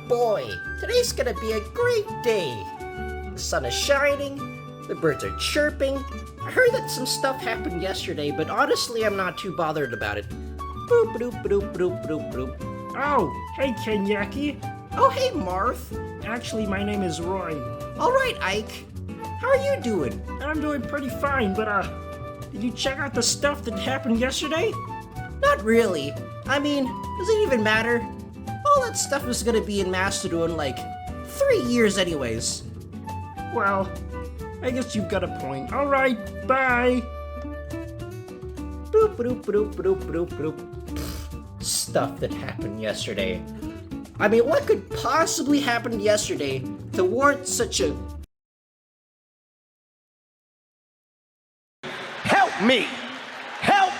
boy, today's gonna be a great day. The sun is shining, the birds are chirping. I heard that some stuff happened yesterday, but honestly I'm not too bothered about it. Boop boop boop boop boop boop. Oh, hey Kenyaki. Oh hey Marth. Actually, my name is Roy. Alright Ike, how are you doing? I'm doing pretty fine, but did you check out the stuff that happened yesterday? Not really. I mean, does it even matter? All that stuff was gonna be in Mastodon in like 3 years anyways. Well, I guess you've got a point. Alright, bye! Boop boop boop boop boop boop. Stuff that happened yesterday. I mean, what could possibly happen yesterday to warrant such a... Help me! Help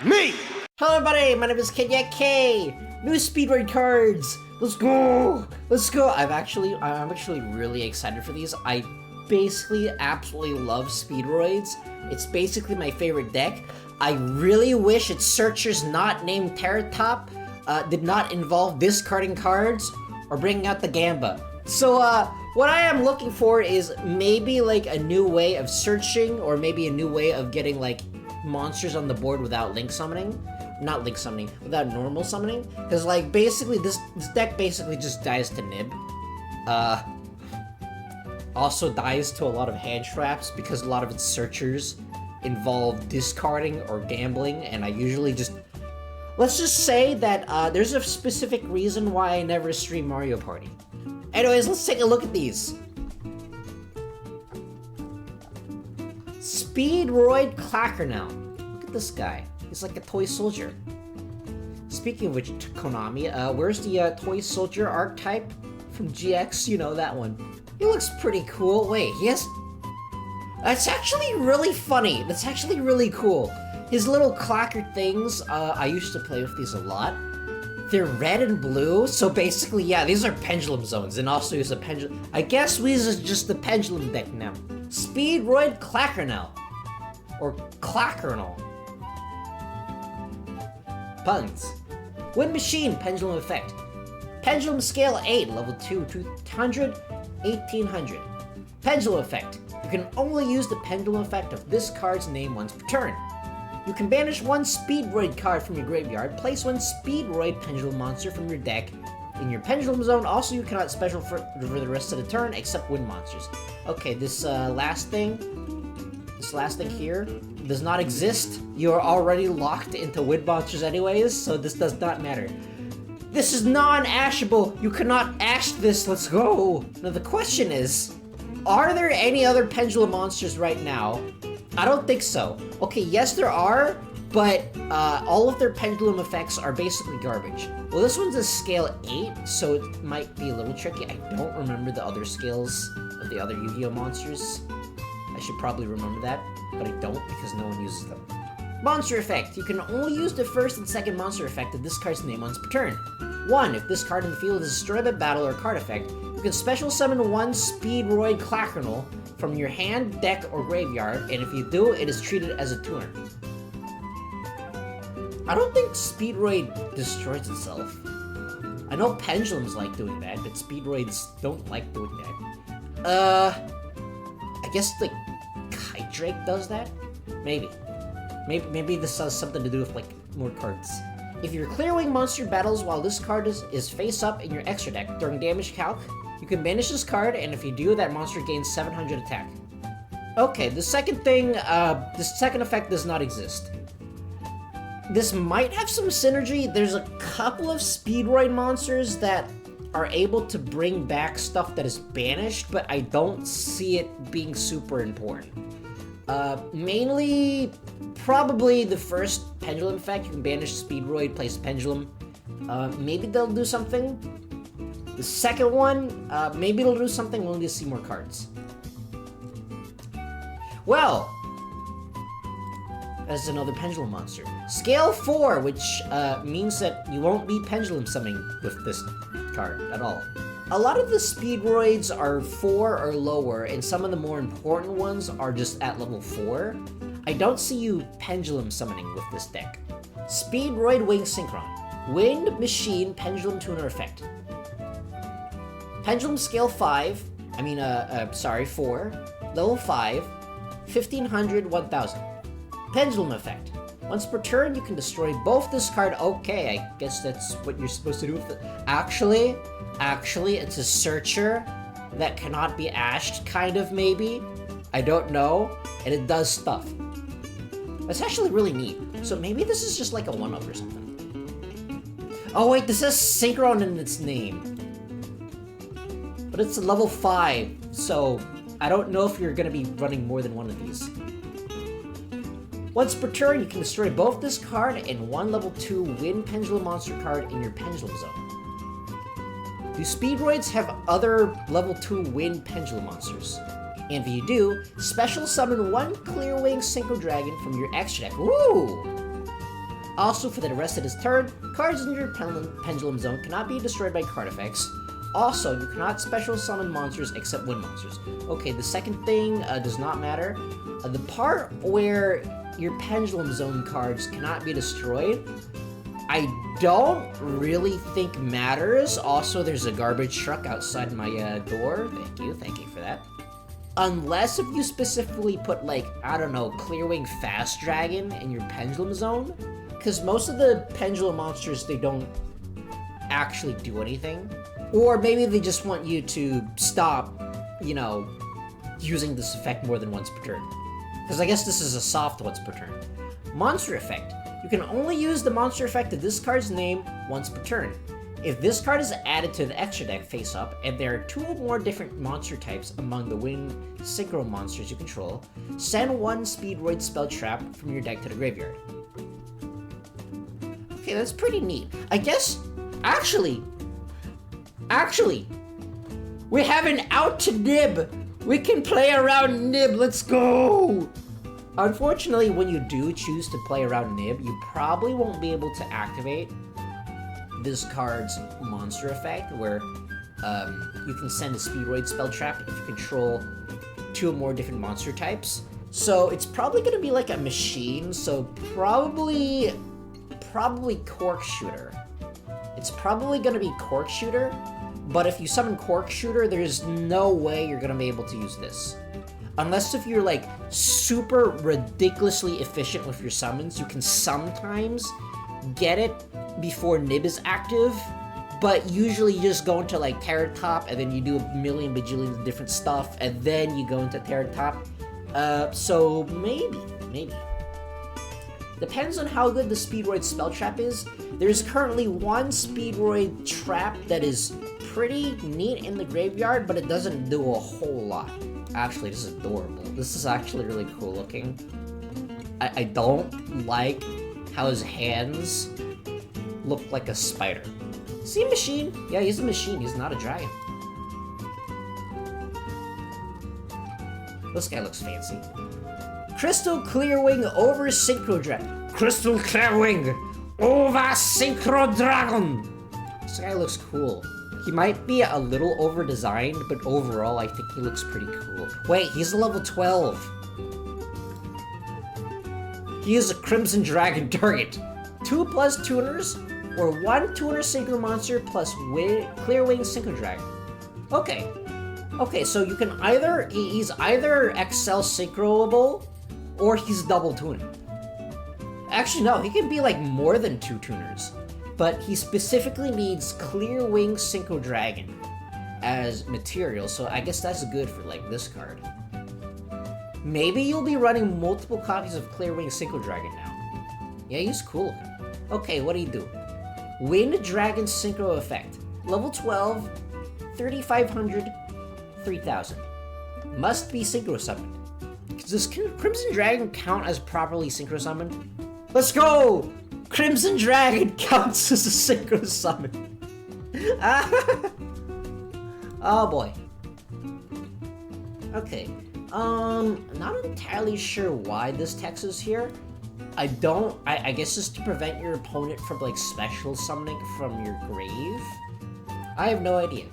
me! Hello everybody, my name is Kenya K. New Speedroid cards. Let's go! Let's go! I'm actually really excited for these. I basically absolutely love Speedroids. It's basically my favorite deck. I really wish its searchers not named Terratop did not involve discarding cards or bringing out the Gamba. So what I am looking for is maybe like a new way of searching, or maybe a new way of getting like monsters on the board without link summoning. Not link summoning, without normal summoning. Because like basically this deck basically just dies to Nib. Also dies to a lot of hand traps because a lot of its searchers involve discarding or gambling, and I usually just... Let's just say that there's a specific reason why I never stream Mario Party. Anyways, let's take a look at these. Speedroid Clackernel. Look at this guy. He's like a toy soldier. Speaking of which, Konami, where's the toy soldier archetype from GX? You know, that one. He looks pretty cool. Wait, he has... That's actually really funny. That's actually really cool. His little clacker things, I used to play with these a lot. They're red and blue, so basically, yeah, these are pendulum zones, and also use a pendulum. I guess we use just the pendulum deck now. Speedroid Clackernel. Or Clackernel. Puns. Wind Machine, Pendulum Effect. Pendulum Scale 8, level 2, 200, 1800. Pendulum Effect. You can only use the pendulum effect of this card's name once per turn. You can banish one Speedroid card from your graveyard, place one Speedroid Pendulum monster from your deck in your Pendulum Zone. Also, you cannot special for the rest of the turn except wind monsters. Okay, this last thing here does not exist. You are already locked into wind monsters anyways, so this does not matter. This is non-ashable. You cannot ash this. Let's go. Now the question is, are there any other pendulum monsters right now? I don't think so. Okay, yes there are, but all of their pendulum effects are basically garbage. Well, this one's a scale 8, so it might be a little tricky. I don't remember the other scales of the other Yu-Gi-Oh monsters. I should probably remember that, but I don't because no one uses them. Monster effect. You can only use the first and second monster effect of this card's name once per turn. 1. If this card in the field is destroyed by battle or card effect, you can special summon one Speedroid Clackernel from your hand, deck, or graveyard, and if you do, it is treated as a tuner. I don't think Speedroid destroys itself. I know pendulums like doing that, but Speedroids don't like doing that. I guess, like, Kite Drake does that? Maybe. Maybe this has something to do with, like, more cards. If you're clearing monster battles while this card is face up in your extra deck during damage calc, you can banish this card, and if you do, that monster gains 700 attack. Okay, the second thing, the second effect does not exist. This might have some synergy. There's a couple of Speedroid monsters that are able to bring back stuff that is banished, but I don't see it being super important. Mainly, probably the first pendulum effect. You can banish Speedroid, place pendulum. Maybe they'll do something. The second one, maybe it'll do something. We'll need to see more cards. Well, that's another pendulum monster. Scale 4, which means that you won't be pendulum summoning with this card at all. A lot of the Speedroids are 4 or lower, and some of the more important ones are just at level 4. I don't see you pendulum summoning with this deck. Speedroid Wing Synchron. Wind Machine Pendulum Tuner Effect. Pendulum scale 4, level 5, 1500, 1000. Pendulum effect. Once per turn, you can destroy both this card. Okay, I guess that's what you're supposed to do with it. Actually, it's a searcher that cannot be ashed, kind of, maybe. I don't know. And it does stuff. That's actually really neat. So maybe this is just like a 1-up or something. Oh wait, this has Synchron in its name. But it's a level 5, so I don't know if you're gonna be running more than one of these. Once per turn, you can destroy both this card and one level 2 Wind Pendulum monster card in your Pendulum Zone. Do Speedroids have other level 2 Wind Pendulum monsters? And if you do, special summon one Clear Wing Synchro Dragon from your extra deck. Ooh! Also, for the rest of this turn, cards in your Pendulum Zone cannot be destroyed by card effects. Also, you cannot special summon monsters except wind monsters. Okay, the second thing does not matter. The part where your Pendulum Zone cards cannot be destroyed, I don't really think matters. Also, there's a garbage truck outside my door. Thank you for that. Unless if you specifically put, like, I don't know, Clearwing Fast Dragon in your Pendulum Zone. Because most of the Pendulum monsters, they don't actually do anything. Or maybe they just want you to stop, you know, using this effect more than once per turn. Because I guess this is a soft once per turn. Monster effect. You can only use the monster effect of this card's name once per turn. If this card is added to the extra deck face up, and there are 2 or more different monster types among the Wind Synchro monsters you control, send one Speedroid spell trap from your deck to the graveyard. Okay, that's pretty neat. I guess, actually, we have an out to Nib. We can play around Nib, let's go! Unfortunately, when you do choose to play around Nib, you probably won't be able to activate this card's monster effect, where you can send a Speedroid spell trap if you control 2 or more different monster types. So it's probably gonna be like a machine, so probably Cork Shooter. It's probably gonna be Cork Shooter, but if you summon Cork Shooter, there's no way you're gonna be able to use this. Unless if you're like super ridiculously efficient with your summons, you can sometimes get it before Nib is active, but usually you just go into like Terror Top and then you do a million bajillion different stuff and then you go into Terror Top. So maybe. Depends on how good the Speedroid spell trap is. There's currently one Speedroid trap that is pretty neat in the graveyard, but it doesn't do a whole lot. Actually, this is adorable. This is actually really cool looking. I don't like how his hands look like a spider. Is he a machine? Yeah, he's a machine. He's not a dragon. This guy looks fancy. Crystal Clearwing over Synchro Dragon. Crystal Clearwing over Synchro Dragon. This guy looks cool. He might be a little over-designed, but overall, I think he looks pretty cool. Wait, he's a level 12. He is a Crimson Dragon target. 2+ tuners, or 1 tuner Synchro monster plus Clearwing Synchro Dragon. Okay, so you can either, he's either XL Synchroable, or he's double tuning. Actually, no, he can be like more than 2 tuners. But he specifically needs Clearwing Synchro Dragon as material, so I guess that's good for like this card. Maybe you'll be running multiple copies of Clearwing Synchro Dragon now. Yeah, he's cool. Okay, what do you do? Wind Dragon Synchro Effect. Level 12, 3500, 3000. Must be Synchro Summoned. Does Crimson Dragon count as properly Synchro Summoned? Let's go! Crimson Dragon counts as a Synchro Summon. Oh boy. Okay. Not entirely sure why this text is here. I guess just to prevent your opponent from like special summoning from your grave. I have no idea.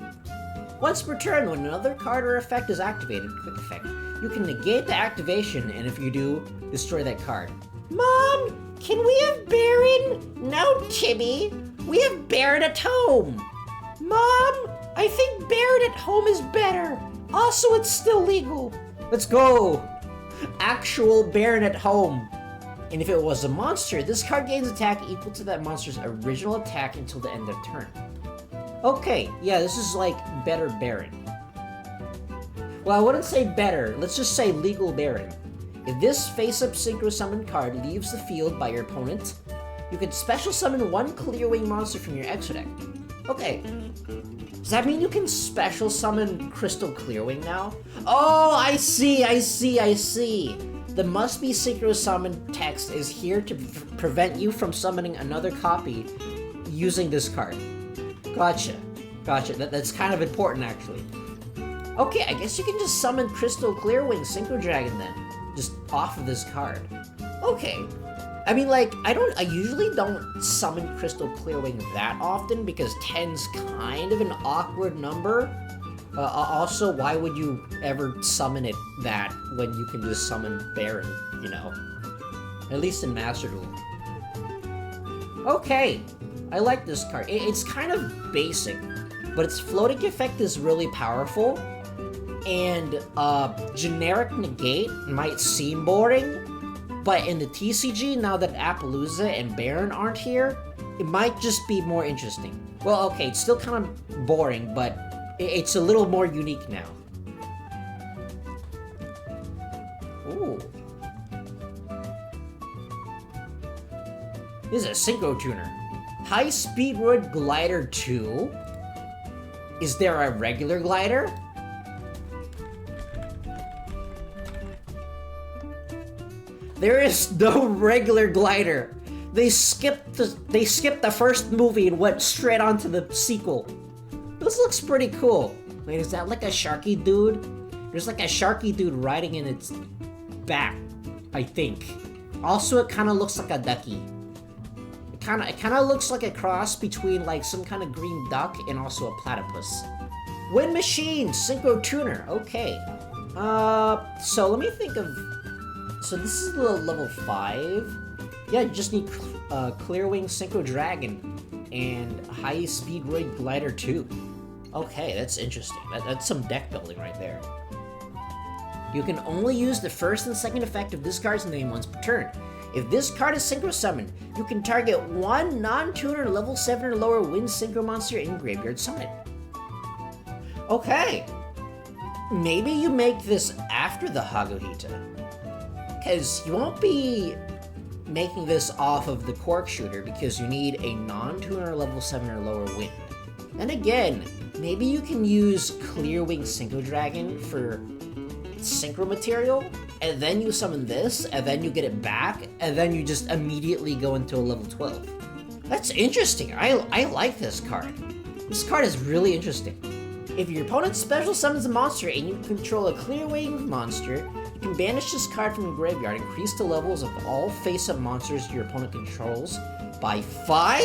Once per turn, when another card or effect is activated, quick effect, you can negate the activation, and if you do, destroy that card. Mom! Can we have Baron? No, Timmy. We have Baron at home. Mom, I think Baron at home is better. Also, it's still legal. Let's go. Actual Baron at home. And if it was a monster, this card gains attack equal to that monster's original attack until the end of turn. Okay, yeah, this is like better Baron. Well, I wouldn't say better, let's just say legal Baron. If this face-up Synchro Summon card leaves the field by your opponent, you can special summon one Clear Wing monster from your extra deck. Okay. Does that mean you can special summon Crystal Clearwing now? Oh, I see. The must be Synchro Summon text is here to prevent you from summoning another copy using this card. Gotcha. That's kind of important, actually. Okay, I guess you can just summon Crystal Clearwing Synchro Dragon then. Just off of this card. Okay. I mean, like, I usually don't summon Crystal Clearwing that often because 10's kind of an awkward number. Also, why would you ever summon it that when you can just summon Baron, you know? At least in Master Duel. Okay, I like this card. It's kind of basic, but its floating effect is really powerful. And generic negate might seem boring, but in the TCG, now that Appaloosa and Baron aren't here, it might just be more interesting. Well, okay, it's still kind of boring, but it's a little more unique now. Ooh. This is a Synchro Tuner. High-Speedroid Glider 2? Is there a regular glider? There is no regular glider. They skipped the first movie and went straight onto the sequel. This looks pretty cool. Wait, is that like a Sharky dude? There's like a Sharky dude riding in its back, I think. Also, it kind of looks like a ducky. It kind of looks like a cross between like some kind of green duck and also a platypus. Wind Machine, Synchro Tuner. Okay. So let me think of. So this is level 5. Yeah, you just need Clearwing Synchro Dragon and High-Speedroid Glider 2. Okay, that's interesting. That's some deck building right there. You can only use the first and second effect of this card's name once per turn. If this card is Synchro Summoned, you can target one non-tuner level 7 or lower Wind Synchro monster in Graveyard Summon. Okay. Maybe you make this after the Haguhita. Because you won't be making this off of the Cork Shooter because you need a non-tuner level 7 or lower wind. And again, maybe you can use Clearwing Synchro Dragon for Synchro material, and then you summon this, and then you get it back, and then you just immediately go into a level 12. That's interesting. I like this card. This card is really interesting. If your opponent special summons a monster and you control a Clearwing monster, you can banish this card from your graveyard, increase the levels of all face-up monsters your opponent controls by 5?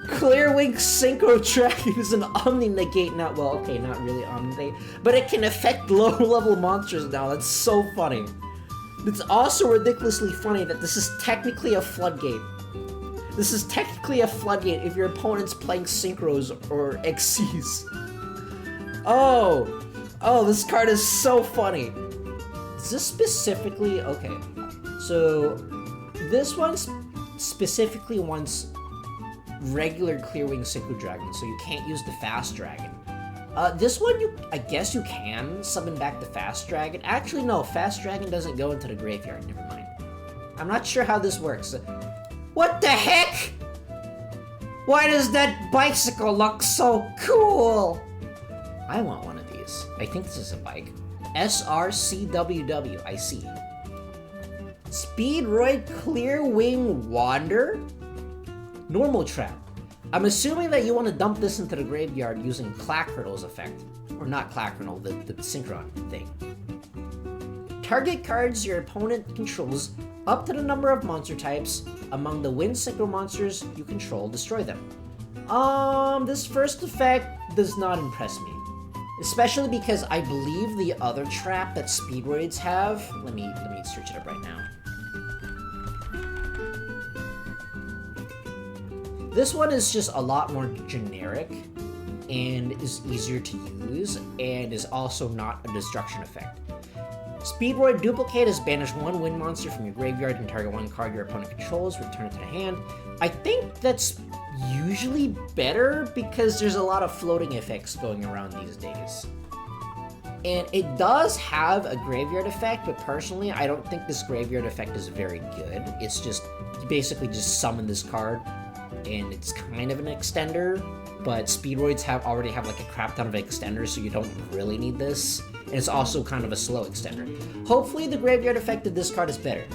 Clearwing Synchro Dragon is an Omni-Negate, not really Omni-Negate, but it can affect low-level monsters now. That's so funny. It's also ridiculously funny that this is technically a floodgate. This is technically a floodgate if your opponent's playing Synchros or XCs. Oh, this card is so funny. Is this specifically... Okay, so this one specifically wants regular Clearwing Synchro Dragon, so you can't use the Fast Dragon. This one, I guess you can summon back the Fast Dragon. Actually, no, Fast Dragon doesn't go into the graveyard, never mind. I'm not sure how this works. What the heck? Why does that bicycle look so cool? I want one of these. I think this is a bike. SRCWW, I see. Speedroid Clearwing Wander? Normal Trap. I'm assuming that you want to dump this into the graveyard using Clackernel's effect. Or not Clackernel, the Synchron thing. Target cards your opponent controls up to the number of monster types. Among the Wind Synchro monsters you control, destroy them. This first effect does not impress me. Especially because I believe the other trap that Speedroids have... Let me search it up right now. This one is just a lot more generic. and is easier to use, and is also not a destruction effect. Speedroid Duplicate is banish one wind monster from your graveyard and target one card your opponent controls, return it to the hand. I think that's usually better because there's a lot of floating effects going around these days. And it does have a graveyard effect, but personally, I don't think this graveyard effect is very good. It's just, you basically just summon this card, and it's kind of an extender, but Speedroids already have like a crap ton of extenders, so you don't really need this. And it's also kind of a slow extender. Hopefully the graveyard effect of this card is better.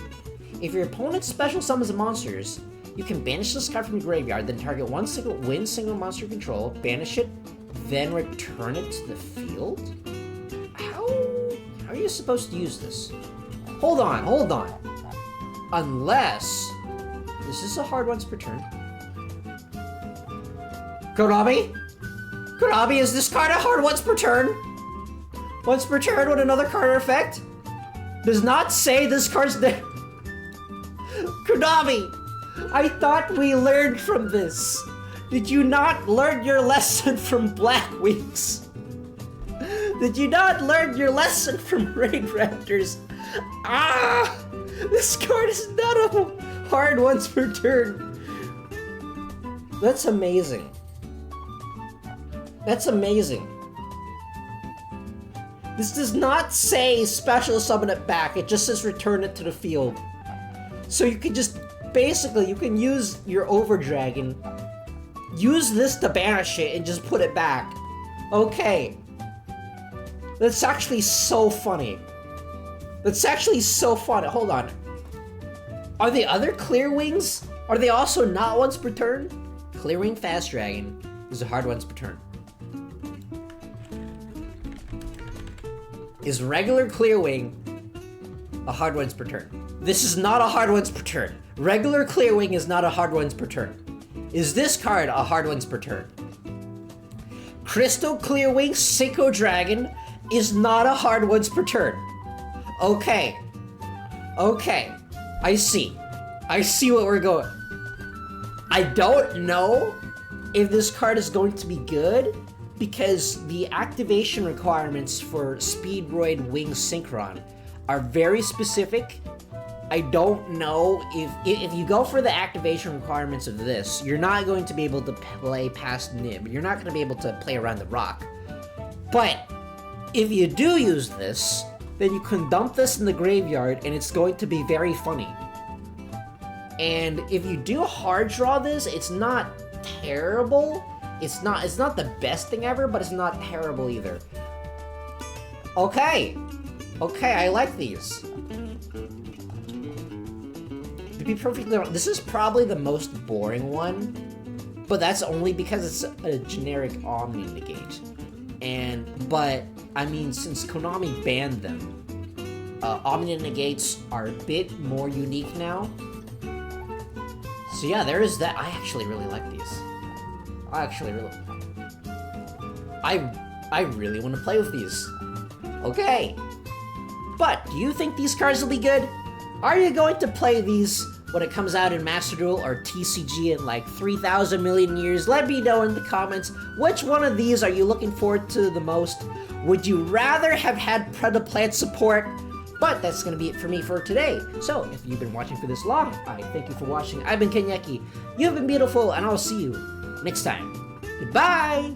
If your opponent special summons monsters, you can banish this card from your graveyard, then target one single monster control, banish it, then return it to the field? How are you supposed to use this? Hold on. Unless this is a hard once per turn. Konami, is this card a hard once per turn? Once per turn with another card effect? Does not say this card's there. Konami, I thought we learned from this. Did you not learn your lesson from Black Weeks? Did you not learn your lesson from Raid Raptors? This card is not a hard once per turn. That's amazing. That's amazing. This does not say special summon it back, it just says return it to the field. So you can just, basically, you can use your Overdragon, use this to banish it, and just put it back. Okay. That's actually so funny. Hold on. Are the other Clear Wings? Are they also not once per turn? Clear Wing Fast Dragon is a hard once per turn. Is regular Clear Wing a hard once per turn? This is not a hard once per turn. Regular Clear Wing is not a hard once per turn. Is this card a hard once per turn? Crystal Clear Wing Synchro Dragon is not a hard once per turn. Okay. I see what we're going. I don't know if this card is going to be good because the activation requirements for Speedroid Wing Synchron are very specific. I don't know if you go for the activation requirements of this, you're not going to be able to play past Nib. You're not going to be able to play around the rock. But if you do use this, then you can dump this in the graveyard and it's going to be very funny. And if you do hard draw this, it's not terrible. It's not the best thing ever, but it's not terrible either. Okay, I like these. To be perfectly honest, this is probably the most boring one, but that's only because it's a generic Omni negate. But I mean, since Konami banned them, Omni negates are a bit more unique now. So yeah, there is that. I actually really like these. I really want to play with these. Okay. But, do you think these cards will be good? Are you going to play these when it comes out in Master Duel or TCG in like 3,000 million years? Let me know in the comments. Which one of these are you looking forward to the most? Would you rather have had Predaplant support? But that's going to be it for me for today. So, if you've been watching for this long, I thank you for watching. I've been Kenyeki. You've been beautiful, and I'll see you next time. Goodbye!